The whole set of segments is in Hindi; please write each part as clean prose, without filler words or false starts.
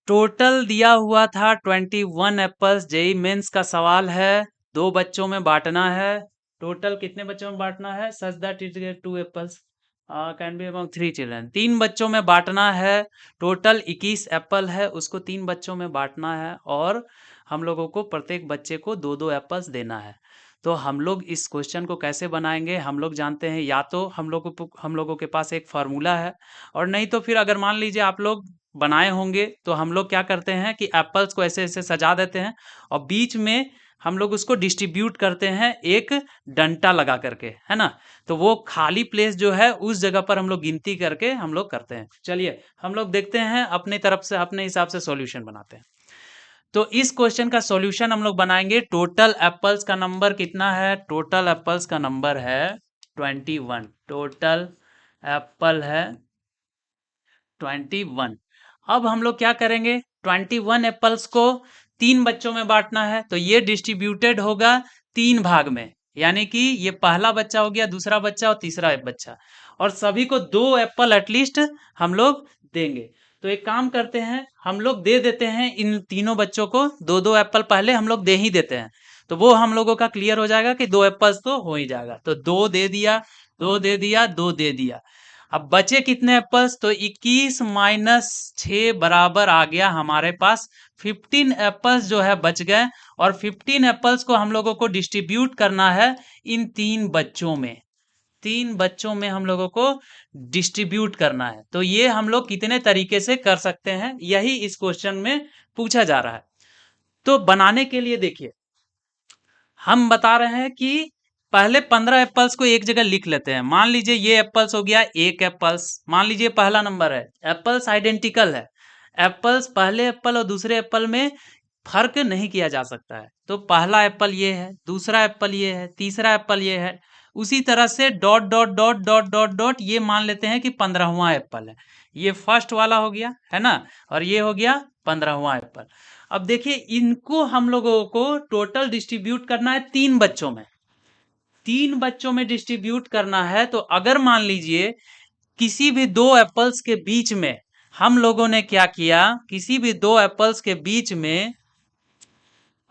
टोटल दिया हुआ था 21 एप्पल्स। जेई मेंस का सवाल है, 2 बच्चों में बांटना है। टोटल कितने बच्चों में बांटना है? Such that it get 2 apples can be among 3 children. 3 बच्चों में बांटना है। टोटल 21 एप्पल है, उसको 3 बच्चों में बांटना है और हम लोगों को प्रत्येक बच्चे को 2-2 एप्पल्स देना है। तो हम लोग इस क्वेश्चन को कैसे बनाएंगे? हम लोग जानते हैं, या तो हम लोगों के पास एक फार्मूला है, और नहीं तो फिर अगर मान लीजिए आप लोग बनाए होंगे तो हम लोग क्या करते हैं कि एप्पल्स को ऐसे ऐसे सजा देते हैं और बीच में हम लोग उसको डिस्ट्रीब्यूट करते हैं एक डंटा लगा करके, है ना। तो वो खाली प्लेस जो है उस जगह पर हम लोग गिनती करके हम लोग करते हैं। चलिए हम लोग देखते हैं, अपनी तरफ से अपने हिसाब से सॉल्यूशन बनाते हैं। तो इस क्वेश्चन का सॉल्यूशन हम लोग बनाएंगे। टोटल एप्पल्स का नंबर कितना है? टोटल एप्पल्स का नंबर है 21। टोटल एप्पल है 21। अब हम लोग क्या करेंगे? 21 एप्पल्स को 3 बच्चों में बांटना है, तो ये डिस्ट्रीब्यूटेड होगा 3 भाग में, यानी कि ये पहला बच्चा हो गया, दूसरा बच्चा और तीसरा बच्चा, और सभी को 2 एप्पल एटलीस्ट हम लोग देंगे। तो एक काम करते हैं, हम लोग दे देते हैं इन तीनों बच्चों को 2-2 एप्पल, पहले हम लोग दे ही देते हैं, तो वो हम लोगों का क्लियर हो जाएगा कि 2 एप्पल्स तो हो ही जाएगा। तो 2 दे दिया, 2 दे दिया, 2 दे दिया। अब बचे कितने एप्पल्स? तो 21 माइनस 6 बराबर आ गया हमारे पास 15 एप्पल्स जो है बच गए, और 15 एप्पल्स को हम लोगों को डिस्ट्रीब्यूट करना है इन 3 बच्चों में। 3 बच्चों में हम लोगों को डिस्ट्रीब्यूट करना है। तो ये हम लोग कितने तरीके से कर सकते हैं, यही इस क्वेश्चन में पूछा जा रहा है। तो बनाने के लिए देखिए, हम बता रहे हैं कि पहले 15 एप्पल्स को एक जगह लिख लेते हैं। मान लीजिए ये एप्पल्स हो गया, एक एप्पल्स, मान लीजिए पहला नंबर है। एप्पल्स आइडेंटिकल है, एप्पल्स पहले एप्पल और दूसरे एप्पल में फर्क नहीं किया जा सकता है। तो पहला एप्पल ये है, दूसरा एप्पल ये है, तीसरा एप्पल ये है। उसी तरह से dot dot dot dot dot dot ये मान लेते हैं कि 15वां एप्पल है। ये फर्स्ट वाला हो गया, है ना, और ये हो गया 15वां एप्पल। अब देखिए, इनको हम लोगों को टोटल डिस्ट्रीब्यूट करना है 3 बच्चों में। 3 बच्चों में डिस्ट्रीब्यूट करना है, तो अगर मान लीजिए किसी भी 2 एप्पल्स के बीच में हम लोगों ने क्या किया, किसी भी 2 एप्पल्स के बीच में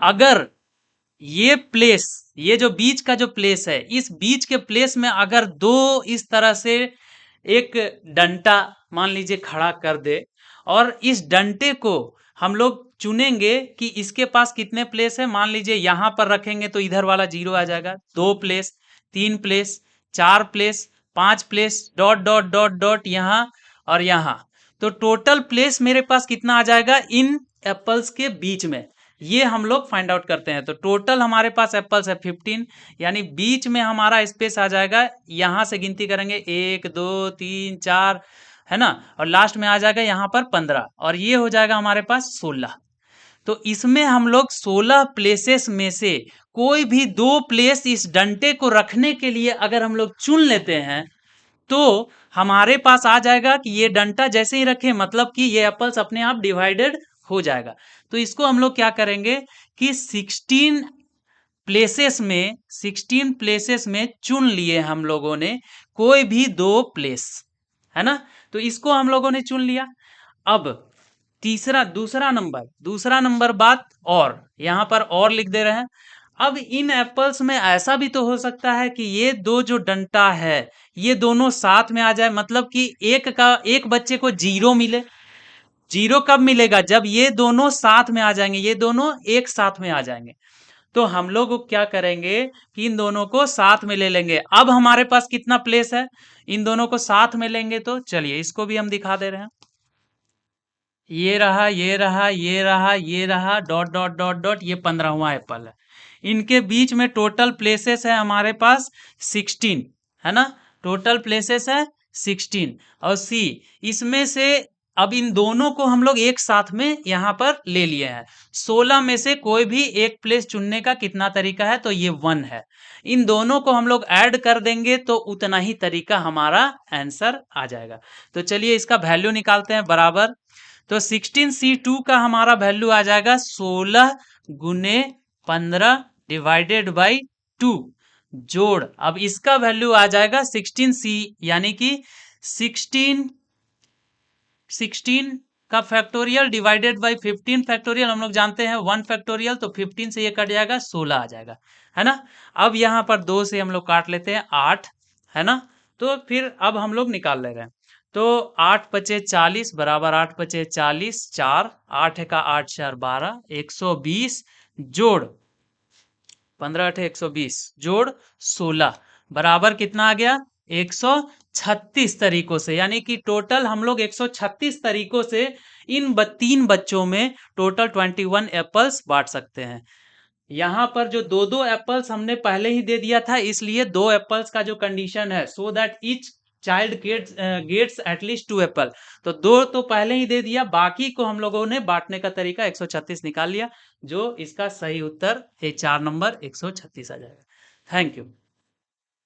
अगर ये प्लेस, ये जो बीच का जो प्लेस है, इस बीच के प्लेस में अगर 2 इस तरह से एक डंटा मान लीजिए खड़ा कर दे, और इस डंटे को हम लोग चुनेंगे कि इसके पास कितने प्लेस है। मान लीजिए यहां पर रखेंगे तो इधर वाला 0 आ जाएगा, 2 place, 3 place, 4 place, 5 place, dot dot dot dot यहां और यहां। तो टोटल प्लेस मेरे पास कितना आ जाएगा इन एप्पल्स के बीच में, ये हम लोग फाइंड आउट करते हैं। तो टोटल हमारे पास एप्पल्स है 15, यानी बीच में हमारा स्पेस आ जाएगा, यहां से गिनती करेंगे 1 2 3 4, है ना, और लास्ट में आ जाएगा यहाँ पर 15, और ये हो जाएगा हमारे पास 16। तो इसमें हम लोग 16 प्लेसेस में से कोई भी 2 प्लेस इस डंटे को रखने के लिए अगर हम लोग चुन लेते हैं, तो हमारे पास आ जाएगा कि ये डंटा जैसे ही रखे, मतलब कि ये एप्पल्स अपने आप डिवाइडेड हो जाएगा। तो इसको हम लोग क्या करेंगे कि 16 प्लेसेस में चुन लिए हम लोगों ने कोई भी 2 प्लेस, है ना। तो इसको हम लोगों ने चुन लिया। अब दूसरा नंबर बात, और यहां पर और लिख दे रहे हैं। अब इन एप्पल्स में ऐसा भी तो हो सकता है कि ये 2 जो डंटा है ये दोनों साथ में आ जाए, मतलब कि एक बच्चे को 0 मिले। 0 कब मिलेगा? जब ये दोनों साथ में आ जाएंगे, ये दोनों एक साथ में आ जाएंगे। तो हम लोग क्या करेंगे कि इन दोनों को साथ में ले लेंगे। अब हमारे पास कितना प्लेस है? इन दोनों को साथ में लेंगे तो चलिए इसको भी हम दिखा दे रहे हैं। ये रहा, ये रहा, ये रहा, ये रहा, डॉट डॉट डॉट डॉट, ये 15वां एप्पल है। इनके बीच में टोटल प्लेसेस है हमारे पास 16, है ना। टोटल प्लेसेस है 16, और सी इसमें से अब इन दोनों को हम लोग एक साथ में यहां पर ले लिए हैं। 16 में से कोई भी एक प्लेस चुनने का कितना तरीका है? तो ये 1 है। इन दोनों को हम लोग ऐड कर देंगे तो उतना ही तरीका हमारा आंसर आ जाएगा। तो चलिए इसका वैल्यू निकालते हैं बराबर। तो 16C2 का हमारा वैल्यू आ जाएगा 16 गुने 15 डिवाइडेड बाई 2 जोड़, अब इसका वैल्यू आ जाएगा 16C, यानी कि 16 का फैक्टोरियल डिवाइडेड बाई 15 फैक्टोरियल, हम लोग जानते हैं 1 फैक्टोरियल, तो 15 से ये कट जाएगा 16 आ जाएगा, है ना। अब यहाँ पर 2 से हम लोग काट लेते हैं 8, है ना। तो फिर अब हम लोग निकाल ले रहे हैं, तो 8 पचे 40 बराबर 8 पचे 40, 4 8 का 8 4 12, 120 जोड़ 15 8 120 जोड़ 16 बराबर कितना आ गया 136 तरीकों से, यानी कि टोटल हम लोग 136 तरीकों से इन 3 बच्चों में टोटल 21 एप्पल्स बांट सकते हैं। यहाँ पर जो दो दो एप्पल्स हमने पहले ही दे दिया था, इसलिए 2 एप्पल्स का जो कंडीशन है, so that each child gets at least 2 apple, तो 2 तो पहले ही दे दिया, बाकी को हम लोगों ने बांटने का तरीका 136 निकाल लिया, जो इसका सही उत्तर है 4 नंबर 136 आ जाएगा। Thank you.